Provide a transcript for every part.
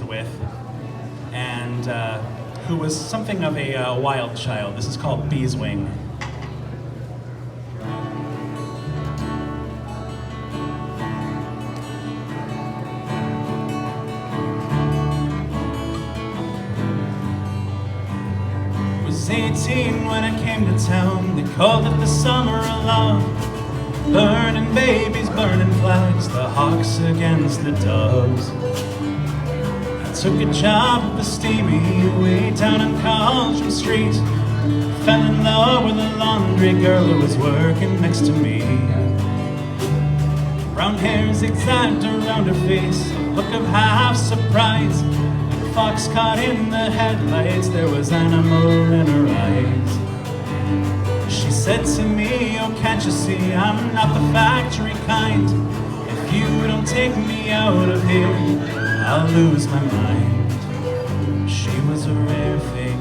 with, and who was something of a wild child. This is called Beeswing. Was 18 when I came to town. They called it the summer of love. Burning babies, burning flags, the hawks against the doves. I took a job at the steamy way down on College Street. Fell in love with a laundry girl who was working next to me. Brown hair zigzagged around her face, a look of half surprise. Like a fox caught in the headlights, there was animal in her eyes. She said to me, oh, can't you see I'm not the factory kind? If you don't take me out of here, I'll lose my mind. She was a rare thing,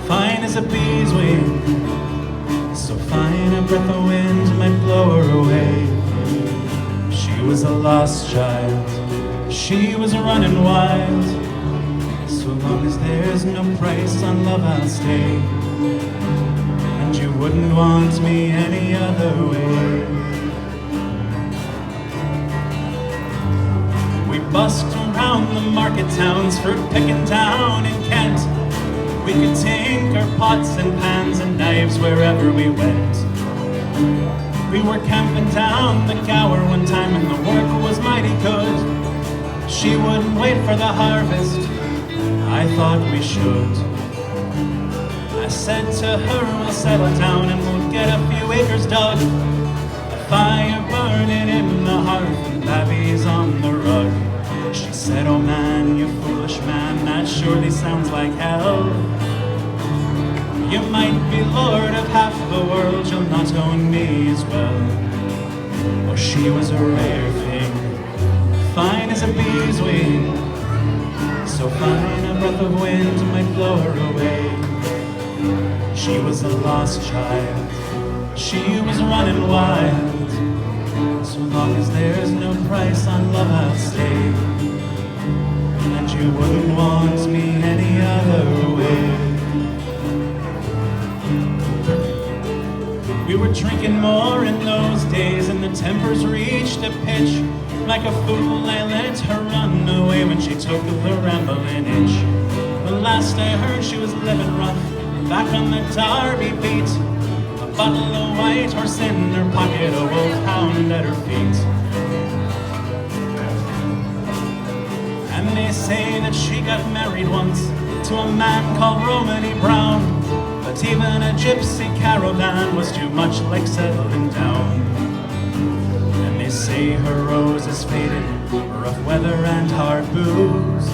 fine as a bee's wing, so fine a breath of wind might blow her away. She was a lost child, she was running wild. So long as there's no price on love, I'll stay. You wouldn't want me any other way. We busked around the market towns, fruit picking down in Kent. We could tinker pots and pans and knives wherever we went. We were camping down the Gower one time and the work was mighty good. She wouldn't wait for the harvest, I thought we should. I said to her, we'll settle down and we'll get a few acres dug. A fire burning in the hearth and babbies on the rug. She said, oh man, you foolish man, that surely sounds like hell. You might be lord of half the world, you'll not own me as well. Oh, she was a rare thing, fine as a bee's wing, so fine a breath of wind might blow her away. She was a lost child, she was running wild. So long as there's no price on love, I'll stay. And you wouldn't want me any other way. We were drinking more in those days and the tempers reached a pitch. Like a fool I let her run away when she took the rambling itch. The last I heard she was living rough, back on the Derby beat. A bottle of white horse in her pocket, a wolfhound at her feet. And they say that she got married once to a man called Romany Brown. But even a gypsy caravan was too much like settling down. And they say her rose is faded, rough weather and hard booze.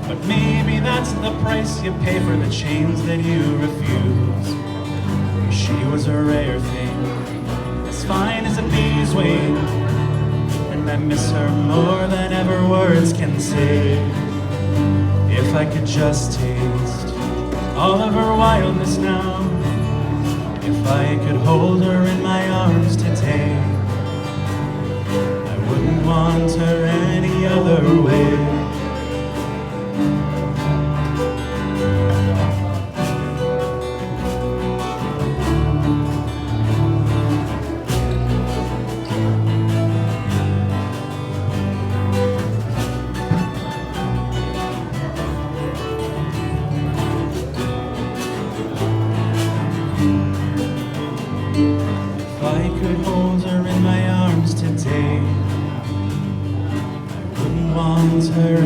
But maybe that's the price you pay for the chains that you refuse. She was a rare thing, as fine as a bee's wing, and I miss her more than ever words can say. If I could just taste all of her wildness now, if I could hold her in my arms today, I wouldn't want her any other way. Her